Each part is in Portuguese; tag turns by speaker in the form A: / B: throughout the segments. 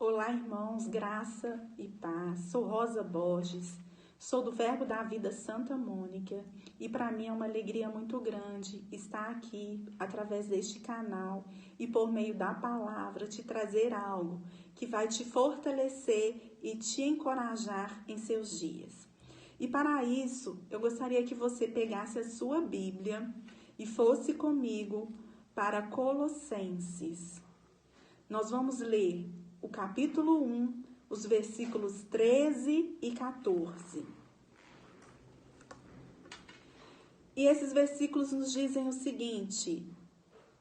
A: Olá, irmãos, graça e paz. Sou Rosa Borges, sou do Verbo da Vida Santa Mônica e para mim é uma alegria muito grande estar aqui através deste canal e por meio da palavra te trazer algo que vai te fortalecer e te encorajar em seus dias. E para isso, eu gostaria que você pegasse a sua Bíblia e fosse comigo para Colossenses. Nós vamos ler o capítulo 1, os versículos 13 e 14. E esses versículos nos dizem o seguinte: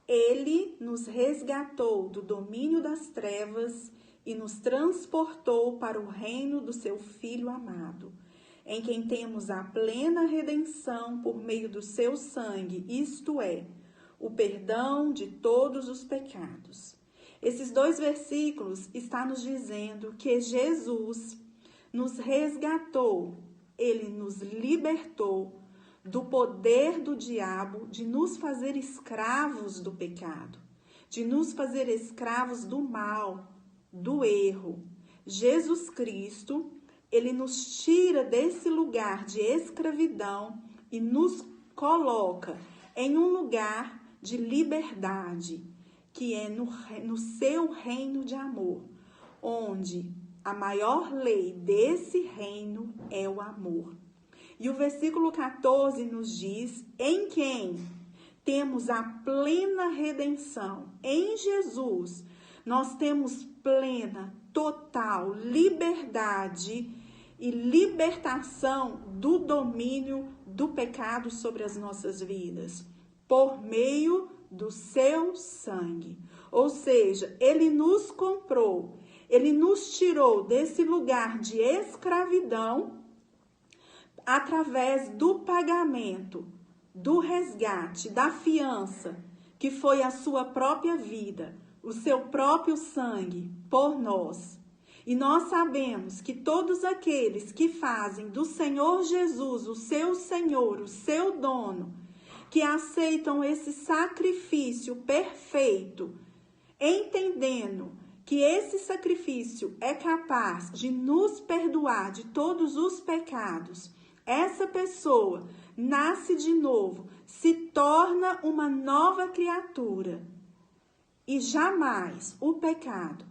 A: Ele nos resgatou do domínio das trevas e nos transportou para o reino do seu Filho amado, em quem temos a plena redenção por meio do seu sangue, isto é, o perdão de todos os pecados. Esses dois versículos estão nos dizendo que Jesus nos resgatou, ele nos libertou do poder do diabo de nos fazer escravos do pecado, de nos fazer escravos do mal, do erro. Jesus Cristo, ele nos tira desse lugar de escravidão e nos coloca em um lugar de liberdade, que é no seu reino de amor, onde a maior lei desse reino é o amor. E o versículo 14 nos diz: em quem temos a plena redenção. Em Jesus, nós temos plena, total liberdade e libertação do domínio do pecado sobre as nossas vidas, por meio do seu sangue. Ou seja, ele nos comprou, ele nos tirou desse lugar de escravidão através do pagamento, do resgate, da fiança, que foi a sua própria vida, o seu próprio sangue por nós. E nós sabemos que todos aqueles que fazem do Senhor Jesus o seu Senhor, o seu dono, que aceitam esse sacrifício perfeito, entendendo que esse sacrifício é capaz de nos perdoar de todos os pecados, essa pessoa nasce de novo, se torna uma nova criatura e jamais o pecado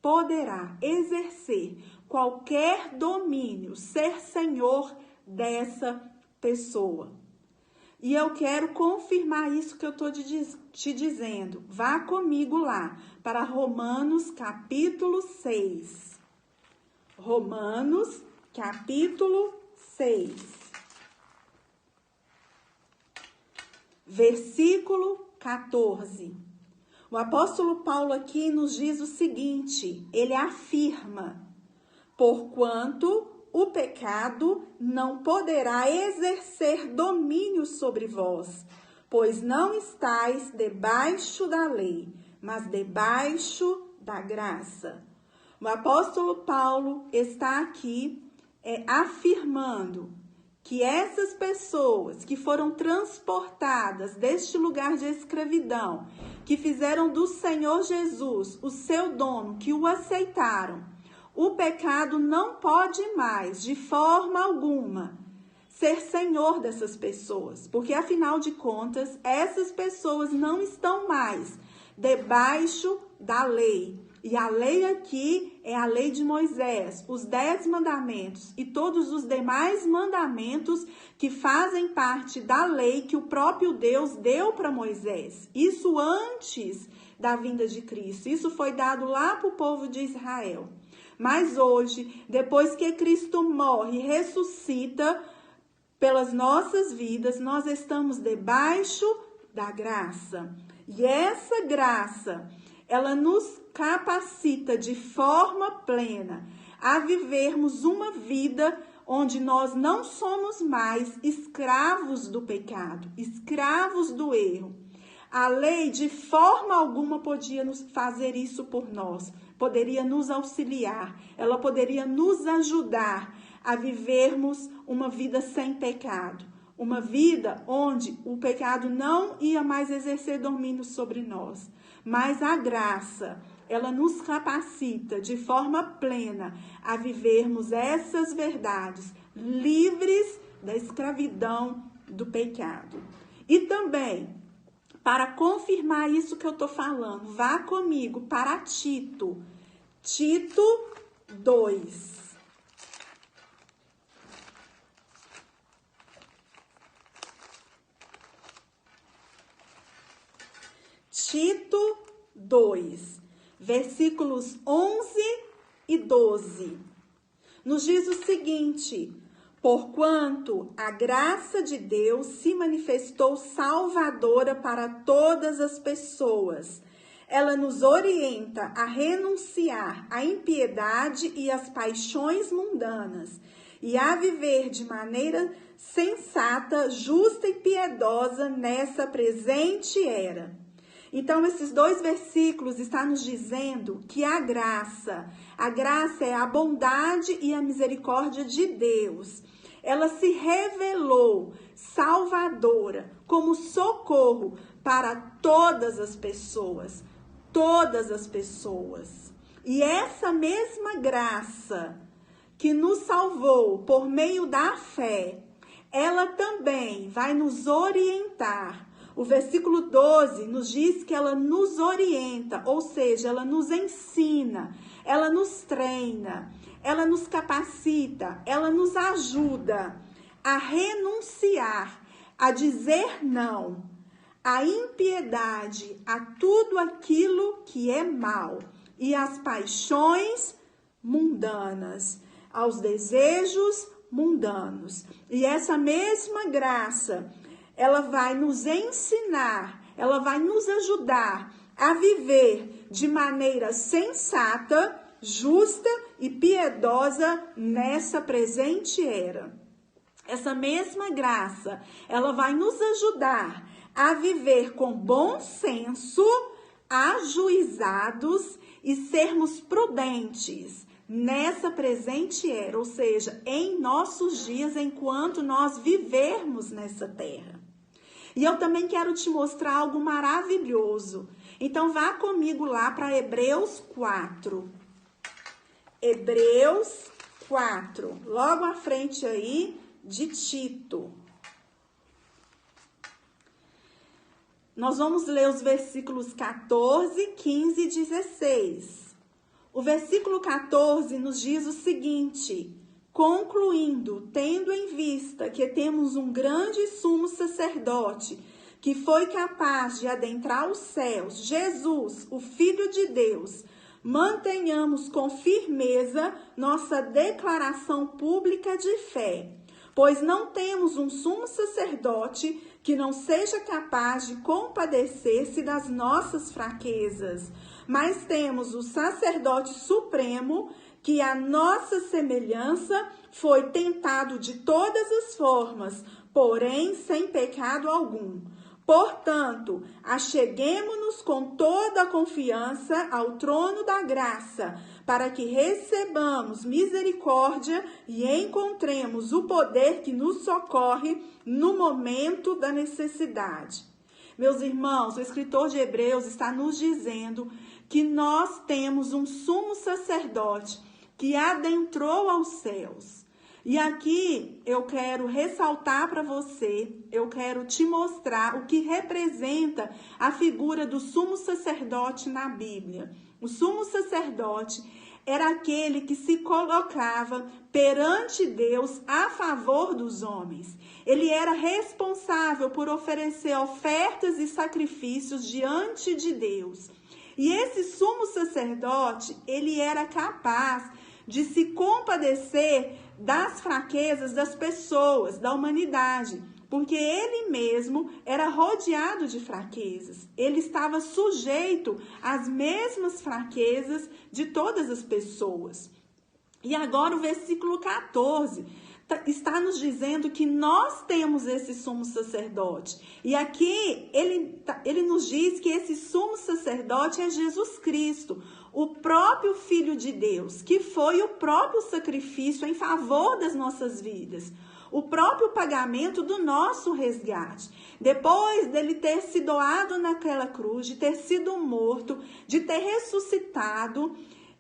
A: poderá exercer qualquer domínio, ser senhor dessa pessoa. E eu quero confirmar isso que eu estou te dizendo. Vá comigo lá para Romanos capítulo 6. Romanos capítulo 6. Versículo 14. O apóstolo Paulo aqui nos diz o seguinte, ele afirma: porquanto o pecado não poderá exercer domínio sobre vós, pois não estáis debaixo da lei, mas debaixo da graça. O apóstolo Paulo está aqui afirmando que essas pessoas que foram transportadas deste lugar de escravidão, que fizeram do Senhor Jesus o seu dono, que o aceitaram, o pecado não pode mais, de forma alguma, ser senhor dessas pessoas, porque afinal de contas, essas pessoas não estão mais debaixo da lei. E a lei aqui é a lei de Moisés, os 10 mandamentos e todos os demais mandamentos que fazem parte da lei que o próprio Deus deu para Moisés. Isso antes da vinda de Cristo, isso foi dado lá para o povo de Israel. Mas hoje, depois que Cristo morre e ressuscita pelas nossas vidas, nós estamos debaixo da graça. E essa graça, ela nos capacita de forma plena a vivermos uma vida onde nós não somos mais escravos do pecado, escravos do erro. A lei de forma alguma podia nos fazer isso por nós, poderia nos auxiliar, ela poderia nos ajudar a vivermos uma vida sem pecado, uma vida onde o pecado não ia mais exercer domínio sobre nós, mas a graça, ela nos capacita de forma plena a vivermos essas verdades, livres da escravidão do pecado. E também, para confirmar isso que eu estou falando, vá comigo para Tito. Tito 2. Tito 2, versículos 11 e 12. Nos diz o seguinte: porquanto a graça de Deus se manifestou salvadora para todas as pessoas. Ela nos orienta a renunciar à impiedade e às paixões mundanas e a viver de maneira sensata, justa e piedosa nessa presente era. Então, esses dois versículos estão nos dizendo que a graça é a bondade e a misericórdia de Deus. Ela se revelou salvadora, como socorro para todas as pessoas. Todas as pessoas. E essa mesma graça que nos salvou por meio da fé, ela também vai nos orientar. O versículo 12 nos diz que ela nos orienta, ou seja, ela nos ensina, ela nos treina, ela nos capacita, ela nos ajuda a renunciar, a dizer não à impiedade, a tudo aquilo que é mal e às paixões mundanas, aos desejos mundanos. E essa mesma graça, ela vai nos ensinar, ela vai nos ajudar a viver de maneira sensata, justa e piedosa nessa presente era. Essa mesma graça, ela vai nos ajudar a viver com bom senso, ajuizados e sermos prudentes nessa presente era, ou seja, em nossos dias, enquanto nós vivermos nessa terra. E eu também quero te mostrar algo maravilhoso. Então, vá comigo lá para Hebreus 4. Hebreus 4, logo à frente aí de Tito. Nós vamos ler os versículos 14, 15 e 16. O versículo 14 nos diz o seguinte: concluindo, tendo em vista que temos um grande sumo sacerdote, que foi capaz de adentrar os céus, Jesus, o Filho de Deus, mantenhamos com firmeza nossa declaração pública de fé, pois não temos um sumo sacerdote que não seja capaz de compadecer-se das nossas fraquezas, mas temos o sacerdote supremo, que a nossa semelhança foi tentado de todas as formas, porém sem pecado algum. Portanto, acheguemo-nos com toda a confiança ao trono da graça, para que recebamos misericórdia e encontremos o poder que nos socorre no momento da necessidade. Meus irmãos, o escritor de Hebreus está nos dizendo que nós temos um sumo sacerdote que adentrou aos céus. E aqui eu quero ressaltar para você, eu quero te mostrar o que representa a figura do sumo sacerdote na Bíblia. O sumo sacerdote era aquele que se colocava perante Deus a favor dos homens. Ele era responsável por oferecer ofertas e sacrifícios diante de Deus. E esse sumo sacerdote, ele era capaz de se compadecer das fraquezas das pessoas, da humanidade, porque ele mesmo era rodeado de fraquezas. Ele estava sujeito às mesmas fraquezas de todas as pessoas. E agora o versículo 14 está nos dizendo que nós temos esse sumo sacerdote. E aqui ele nos diz que esse sumo sacerdote é Jesus Cristo, o próprio Filho de Deus, que foi o próprio sacrifício em favor das nossas vidas. o próprio pagamento do nosso resgate. Depois dele ter se doado naquela cruz, de ter sido morto, de ter ressuscitado,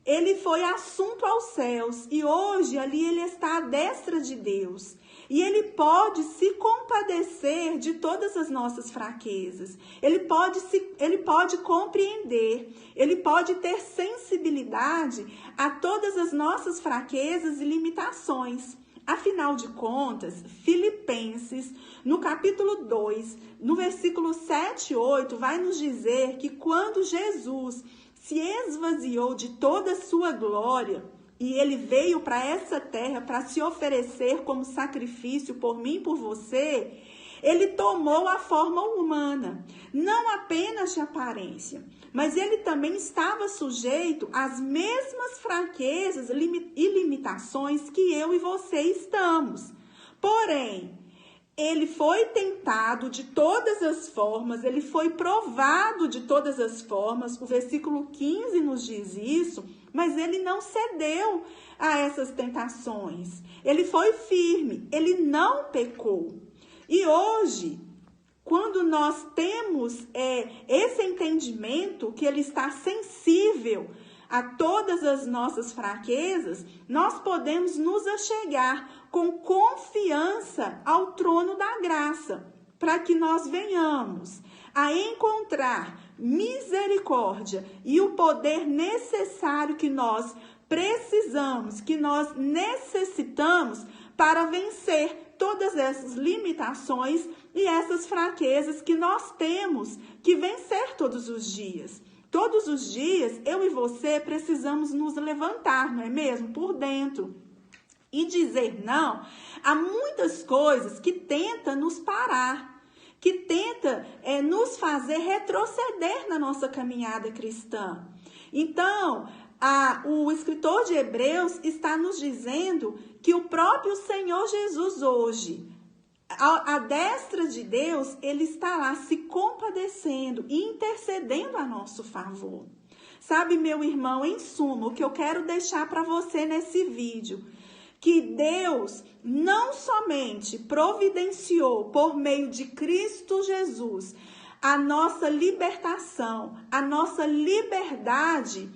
A: ele foi assunto aos céus e hoje ali ele está à destra de Deus. E ele pode se compadecer de todas as nossas fraquezas. Ele pode compreender, ele pode ter sensibilidade a todas as nossas fraquezas e limitações. Afinal de contas, Filipenses, no capítulo 2, no versículo 7 e 8, vai nos dizer que quando Jesus se esvaziou de toda a sua glória, e ele veio para essa terra para se oferecer como sacrifício por mim e por você, ele tomou a forma humana, não apenas de aparência, mas ele também estava sujeito às mesmas fraquezas e limitações que eu e você estamos. Porém, ele foi tentado de todas as formas, ele foi provado de todas as formas, o versículo 15 nos diz isso, mas ele não cedeu a essas tentações. Ele foi firme, ele não pecou. E hoje, quando nós temos esse entendimento que ele está sensível a todas as nossas fraquezas, nós podemos nos achegar com confiança ao trono da graça, para que nós venhamos a encontrar misericórdia e o poder necessário que nós precisamos, que nós necessitamos para vencer todas essas limitações e essas fraquezas que nós temos que vencer todos os dias. Todos os dias, eu e você precisamos nos levantar, não é mesmo? Por dentro. E dizer não a muitas coisas que tentam nos parar, que tenta nos fazer retroceder na nossa caminhada cristã. Então, o escritor de Hebreus está nos dizendo que o próprio Senhor Jesus hoje, à destra de Deus, ele está lá se compadecendo e intercedendo a nosso favor. Sabe, meu irmão, em suma, o que eu quero deixar para você nesse vídeo, que Deus não somente providenciou por meio de Cristo Jesus a nossa libertação, a nossa liberdade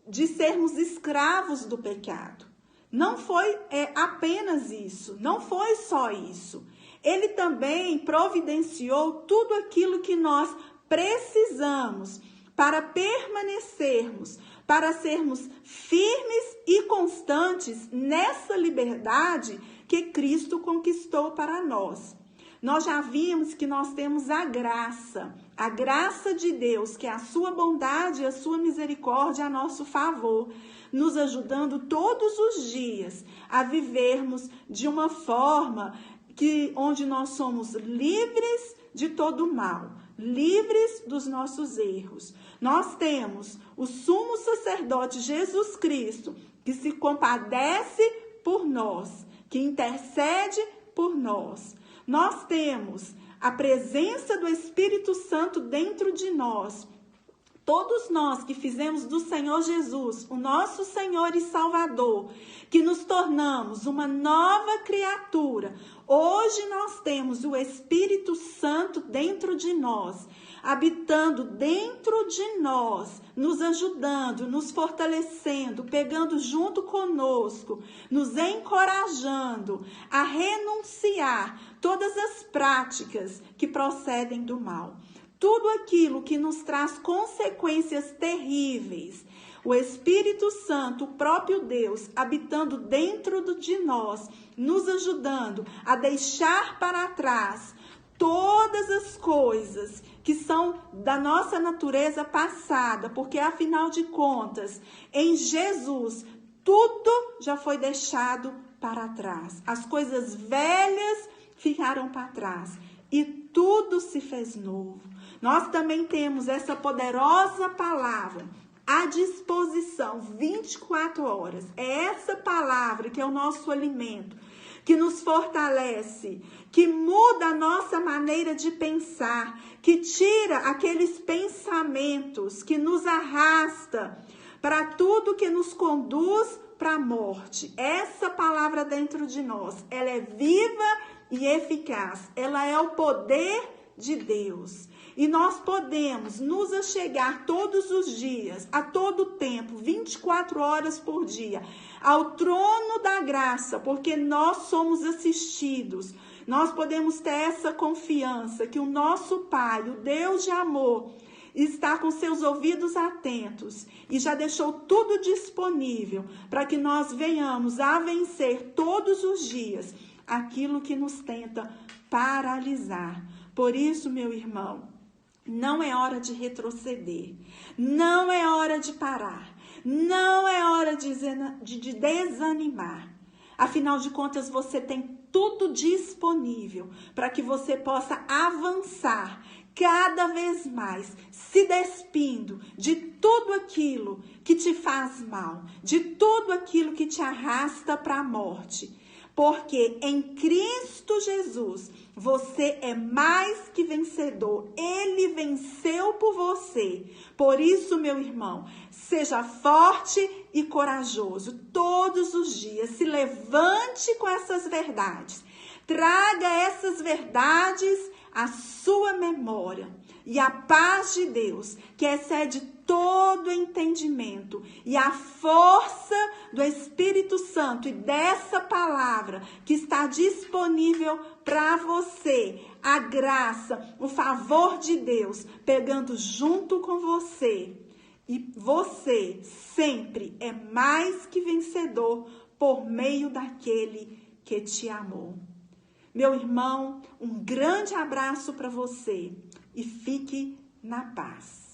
A: de sermos escravos do pecado. Não foi apenas isso, não foi só isso. Ele também providenciou tudo aquilo que nós precisamos para permanecermos, para sermos firmes e constantes nessa liberdade que Cristo conquistou para nós. Nós já vimos que nós temos a graça de Deus, que é a sua bondade e a sua misericórdia a nosso favor, nos ajudando todos os dias a vivermos de uma forma onde nós somos livres de todo o mal, livres dos nossos erros. Nós temos o sumo sacerdote Jesus Cristo, que se compadece por nós, que intercede por nós. Nós temos a presença do Espírito Santo dentro de nós. Todos nós que fizemos do Senhor Jesus o nosso Senhor e Salvador, que nos tornamos uma nova criatura, hoje nós temos o Espírito Santo dentro de nós, habitando dentro de nós, nos ajudando, nos fortalecendo, pegando junto conosco, nos encorajando a renunciar todas as práticas que procedem do mal. Tudo aquilo que nos traz consequências terríveis. O Espírito Santo, o próprio Deus, habitando dentro de nós, nos ajudando a deixar para trás todas as coisas que são da nossa natureza passada, porque afinal de contas, em Jesus, tudo já foi deixado para trás. As coisas velhas ficaram para trás e tudo se fez novo. Nós também temos essa poderosa palavra à disposição 24 horas. É essa palavra que é o nosso alimento, que nos fortalece, que muda a nossa maneira de pensar, que tira aqueles pensamentos que nos arrasta para tudo que nos conduz para a morte. Essa palavra dentro de nós, ela é viva e eficaz. Ela é o poder de Deus. E nós podemos nos achegar todos os dias, a todo tempo, 24 horas por dia, ao trono da graça, porque nós somos assistidos. Nós podemos ter essa confiança que o nosso Pai, o Deus de amor, está com seus ouvidos atentos e já deixou tudo disponível para que nós venhamos a vencer todos os dias aquilo que nos tenta paralisar. Por isso, meu irmão, não é hora de retroceder, não é hora de parar, não é hora de desanimar. Afinal de contas, você tem tudo disponível para que você possa avançar cada vez mais, se despindo de tudo aquilo que te faz mal, de tudo aquilo que te arrasta para a morte. Porque em Cristo Jesus, você é mais que vencedor. Ele venceu por você. Por isso, meu irmão, seja forte e corajoso. Todos os dias, se levante com essas verdades. Traga essas verdades à sua memória. E a paz de Deus, que excede todo entendimento, e a força do Espírito Santo e dessa palavra que está disponível para você, a graça, o favor de Deus, pegando junto com você. E você sempre é mais que vencedor por meio daquele que te amou. Meu irmão, um grande abraço para você e fique na paz.